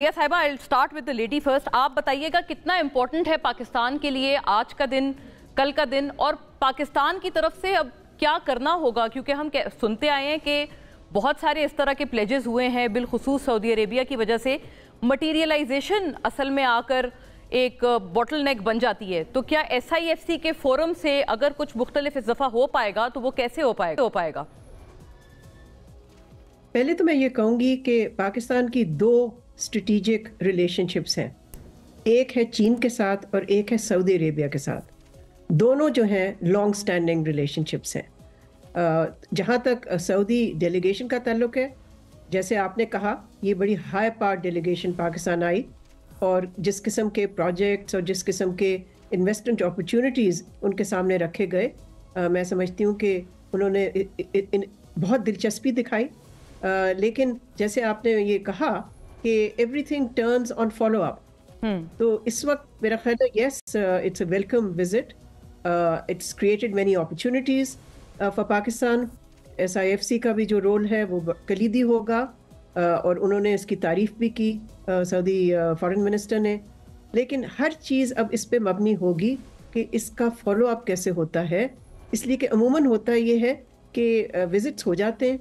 या साहिबा, I will start with the lady first. आप बताइएगा कितना इम्पोर्टेंट है पाकिस्तान के लिए आज का दिन, कल का दिन, और पाकिस्तान की तरफ से अब क्या करना होगा, क्योंकि हम सुनते आए हैं कि बहुत सारे इस तरह के प्लेजेस हुए हैं, बिलखुसूस सऊदी अरेबिया की वजह से मटीरियलाइजेशन असल में आकर एक बॉटल नेक बन जाती है। तो क्या SIFC के फोरम से अगर कुछ मुख्तलिफ इस दफ़ा हो पाएगा तो वो कैसे हो पाएगा? पहले तो मैं ये कहूँगी कि पाकिस्तान की दो स्ट्रेटेजिक रिलेशनशिप्स हैं, एक है चीन के साथ और एक है सऊदी अरेबिया के साथ। दोनों जो हैं लॉन्ग स्टैंडिंग रिलेशनशिप्स हैं। जहाँ तक सऊदी डेलीगेशन का ताल्लुक है, जैसे आपने कहा, ये बड़ी हाई पावर डेलीगेशन पाकिस्तान आई और जिस किस्म के प्रोजेक्ट्स और जिस किस्म के इन्वेस्टमेंट अपॉर्चुनिटीज़ उनके सामने रखे गए, मैं समझती हूँ कि उन्होंने बहुत दिलचस्पी दिखाई। लेकिन जैसे आपने ये कहा कि everything turns on follow up, तो इस वक्त मेरा ख्याल है yes, it's a welcome visit, it's created many opportunities for Pakistan. SIFC का भी जो रोल है वो कलीदी होगा, और उन्होंने इसकी तारीफ भी की सऊदी फॉरेन मिनिस्टर ने। लेकिन हर चीज़ अब इस पे मबनी होगी कि इसका फॉलो अप कैसे होता है, इसलिए कि अमूमन होता ये है कि विजिट्स हो जाते हैं,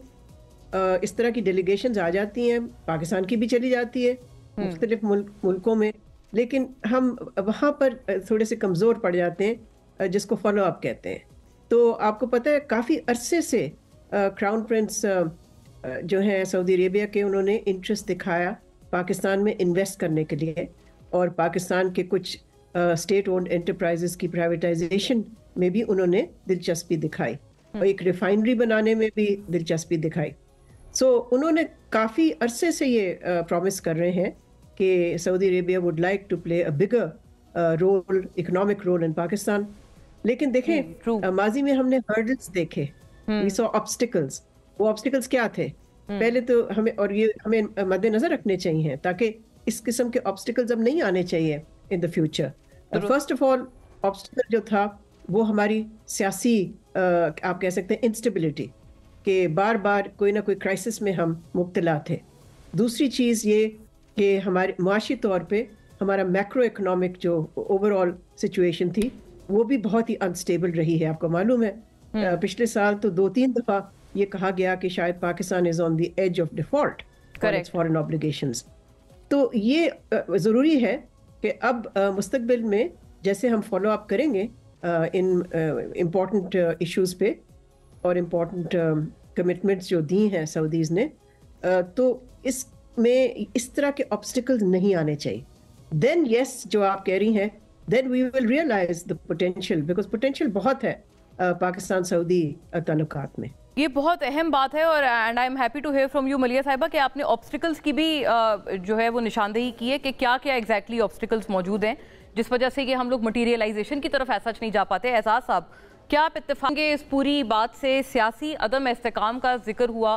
इस तरह की डेलीगेशंस आ जाती हैं, पाकिस्तान की भी चली जाती है मुख्तलिफ मुल्कों में, लेकिन हम वहाँ पर थोड़े से कमज़ोर पड़ जाते हैं, जिसको फॉलो अप कहते हैं। तो आपको पता है काफ़ी अरसे से क्राउन प्रिंस जो हैं सऊदी अरेबिया के, उन्होंने इंटरेस्ट दिखाया पाकिस्तान में इन्वेस्ट करने के लिए, और पाकिस्तान के कुछ स्टेट ओन्ड एंटरप्राइजेस की प्राइवेटाइजेशन में भी उन्होंने दिलचस्पी दिखाई, और एक रिफाइनरी बनाने में भी दिलचस्पी दिखाई। सो उन्होंने काफ़ी अरसे से ये प्रॉमिस कर रहे हैं कि Saudi Arabia would like to play a bigger role, economic role in Pakistan. लेकिन देखें, माजी में हमने हर्डल्स देखे, वी सॉ ऑब्स्टिकल्स। वो ऑब्स्टिकल्स क्या थे? पहले तो हमें, और ये हमें मद्देनजर रखने चाहिए ताकि इस किस्म के ऑब्स्टिकल्स अब नहीं आने चाहिए in the future. First of all, obstacle जो था वो हमारी सियासी, आप कह सकते हैं, इंस्टेबिलिटी, कि बार बार कोई ना कोई क्राइसिस में हम मुब्तला थे। दूसरी चीज़ ये कि हमारे माशी तौर पे हमारा मैक्रो इकोनॉमिक जो ओवरऑल सिचुएशन थी वो भी बहुत ही अनस्टेबल रही है। आपको मालूम है, पिछले साल तो 2-3 दफ़ा ये कहा गया कि शायद Pakistan is on the edge of default for its foreign obligations. तो ये ज़रूरी है कि अब मुस्तकबिल में जैसे हम फॉलो अप करेंगे इन इम्पॉर्टेंट इश्यूज़ पे और इम्पॉर्टेंट कमिटमेंट्स जो दी हैं सऊदीज़ ने, तो इसमें इस तरह के ऑब्स्टिकल्स नहीं आने चाहिए। देन यस, जो आप कह रही हैं, then we will realize the potential, because potential बहुत है पाकिस्तान सऊदी ताल्लुकात में। ये बहुत अहम बात है, और and I am happy to hear from you मलिया साहिबा कि आपने ऑब्स्टिकल्स की भी जो है वो निशानदेही की है कि क्या क्या एग्जैक्टली ऑब्स्टिकल्स मौजूद हैं जिस वजह से कि हम लोग मटीरियलाइजेशन की तरफ ऐसा नहीं जा पाते। एहसास साहब, क्या आप इत्तेफाक इस पूरी बात से? सियासी अदम इस्तेकाम का जिक्र हुआ,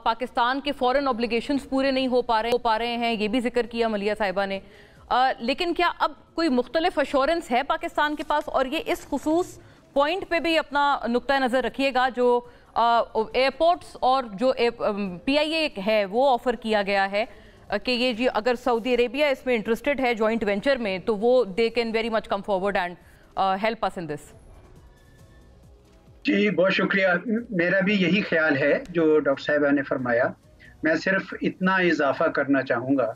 पाकिस्तान के फॉरेन ऑब्लिगेशंस पूरे नहीं हो पा रहे हैं, ये भी जिक्र किया मलिया साहिबा ने। लेकिन क्या अब कोई मुख्तलिफ अश्योरेंस है पाकिस्तान के पास? और ये इस खुसूस पॉइंट पे भी अपना नुक्ता नज़र रखिएगा, जो एयरपोर्ट्स और जो PIA है वो ऑफर किया गया है कि ये जी अगर सऊदी अरेबिया इसमें इंटरेस्टेड है जॉइंट वेंचर में, तो वो they can very much come forward and help us in this. जी बहुत शुक्रिया। मेरा भी यही ख्याल है जो डॉक्टर साहिबा ने फरमाया। मैं सिर्फ इतना इजाफा करना चाहूँगा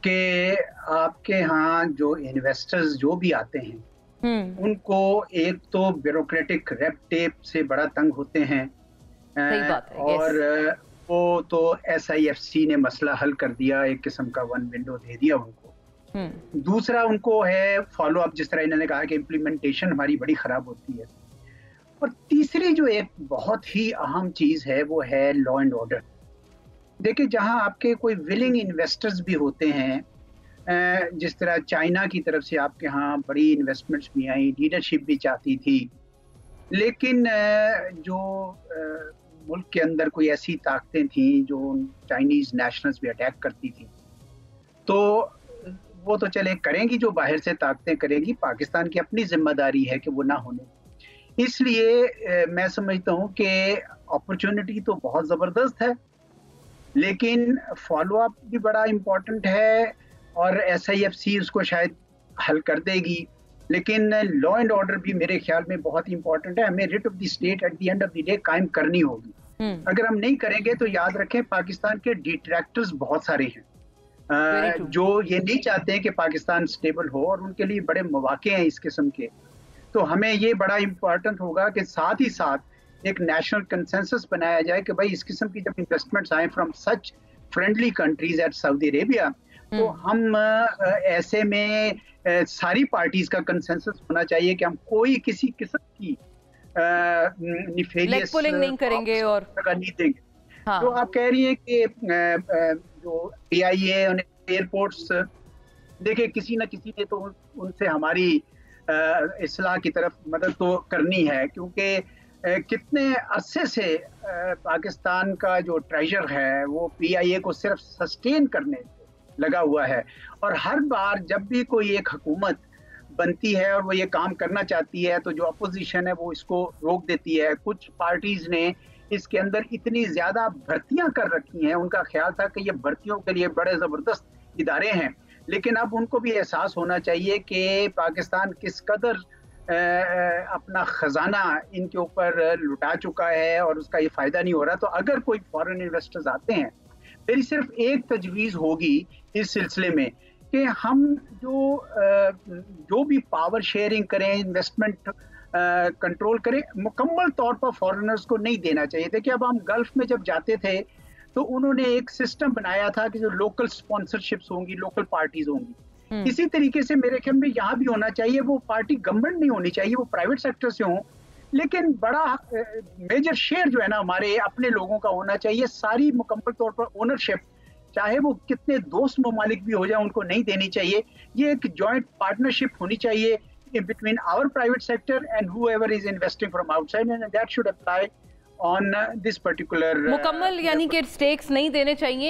कि आपके यहाँ जो इन्वेस्टर्स जो भी आते हैं उनको एक तो ब्यूरोक्रेटिक रेड टेप से बड़ा तंग होते हैं, सही बात है, और वो तो SIFC ने मसला हल कर दिया, एक किस्म का वन विंडो दे दिया उनको। दूसरा उनको है फॉलो अप, जिस तरह इन्होंने कहा कि इम्प्लीमेंटेशन हमारी बड़ी खराब होती है। और तीसरी जो एक बहुत ही अहम चीज़ है वो है लॉ एंड ऑर्डर। देखिए, जहां आपके कोई विलिंग इन्वेस्टर्स भी होते हैं, जिस तरह चाइना की तरफ से आपके यहाँ बड़ी इन्वेस्टमेंट्स भी आई, लीडरशिप भी चाहती थी, लेकिन जो मुल्क के अंदर कोई ऐसी ताकतें थी जो चाइनीज़ नेशनल्स भी अटैक करती थी, तो वो तो चले करेंगी, जो बाहर से ताकतें करेंगी, पाकिस्तान की अपनी जिम्मेदारी है कि वो ना होने। इसलिए मैं समझता हूँ कि अपॉर्चुनिटी तो बहुत ज़बरदस्त है, लेकिन फॉलो अप भी बड़ा इम्पोर्टेंट है और SIFC उसको शायद हल कर देगी, लेकिन लॉ एंड ऑर्डर भी मेरे ख्याल में बहुत इंपॉर्टेंट है। हमें writ of the state at the end of the day कायम करनी होगी। अगर हम नहीं करेंगे तो याद रखें पाकिस्तान के डिट्रैक्टर्स बहुत सारे हैं जो ये नहीं चाहते हैं कि पाकिस्तान स्टेबल हो, और उनके लिए बड़े मौके हैं इस किस्म के। तो हमें ये बड़ा इम्पोर्टेंट होगा कि साथ ही साथ एक नेशनल कंसेंसस बनाया जाए कि भाई इस किस्म की जब इन्वेस्टमेंट्स आए from such friendly countries at Saudi Arabia, तो हम ऐसे में सारी पार्टीज का कंसेंसस होना चाहिए कि हम कोई किसी किस्म की लेग पुलिंग नहीं करेंगे और नहीं देंगे। हाँ। तो आप कह रही हैं कि जो PIA और एयरपोर्ट्स, देखिए किसी न किसी ने तो उनसे हमारी इस्लाह की तरफ मदद तो करनी है, क्योंकि कितने अरसे से पाकिस्तान का जो ट्रेजर है वो PIA को सिर्फ सस्टेन करने लगा हुआ है, और हर बार जब भी कोई एक हुकूमत बनती है और वो ये काम करना चाहती है तो जो अपोजिशन है वो इसको रोक देती है। कुछ पार्टीज ने इसके अंदर इतनी ज्यादा भर्तियां कर रखी हैं, उनका ख्याल था कि ये भर्तियों के लिए बड़े जबरदस्त इदारे हैं, लेकिन अब उनको भी एहसास होना चाहिए कि पाकिस्तान किस कदर अपना खजाना इनके ऊपर लुटा चुका है और उसका ये फायदा नहीं हो रहा। तो अगर कोई फॉरेन इन्वेस्टर्स आते हैं, मेरी सिर्फ एक तजवीज़ होगी इस सिलसिले में कि हम जो भी पावर शेयरिंग करें, इन्वेस्टमेंट कंट्रोल करें, मुकम्मल तौर पर फॉरेनर्स को नहीं देना चाहिए। देखिए अब हम गल्फ में जब जाते थे तो उन्होंने एक सिस्टम बनाया था कि जो लोकल स्पॉन्सरशिप्स होंगी, लोकल पार्टीज होंगी, इसी तरीके से मेरे ख्याल में यहाँ भी होना चाहिए। वो पार्टी गवर्नमेंट नहीं होनी चाहिए, वो प्राइवेट सेक्टर से हो, लेकिन बड़ा मेजर शेयर जो है ना हमारे अपने लोगों का होना चाहिए। सारी मुकम्मल तौर पर ओनरशिप, चाहे वो कितने दोस्त ममालिक भी हो जाए, उनको नहीं देनी चाहिए। ये एक जॉइंट पार्टनरशिप होनी चाहिए between our private sector and whoever is investing from outside, and that should apply on this particular मुकम्मल यानी कि स्टेक्स नहीं देने चाहिए।